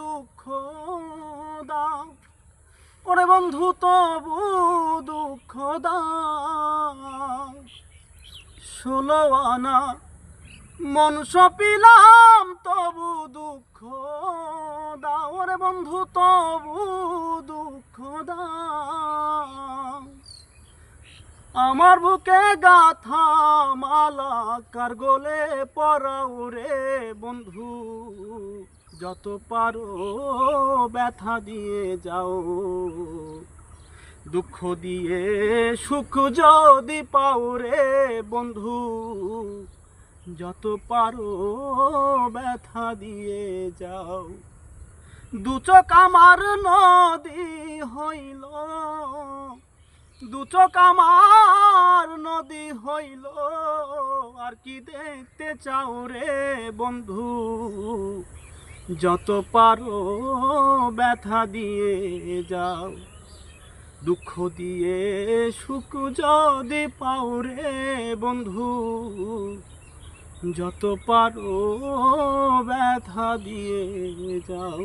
দুঃখ দাও, ওরে বন্ধু তবু দুঃখ দাও। 16 আনা মন সপিলাম তবু দুঃখ দাও, ওরে বন্ধু তবু দুঃখ দাও। আমার বুকে গাথা মালা কার গলে পরাও রে বন্ধু, যত পারো ব্যথা দিয়ে যাও। দুঃখ দিয়ে সুখ যদি পাও রে বন্ধু, যত পারো ব্যথা দিয়ে যাও। দু চোখ আমার নদী হইল, দু চোখ আমার নদী হইল, আর কি দেখতে চাও রে বন্ধু, যত পারো ব্যথা দিয়ে যাও। দুঃখ দিয়ে সুখ যদি পাও রে বন্ধু, যত পারো ব্যথা দিয়ে যাও।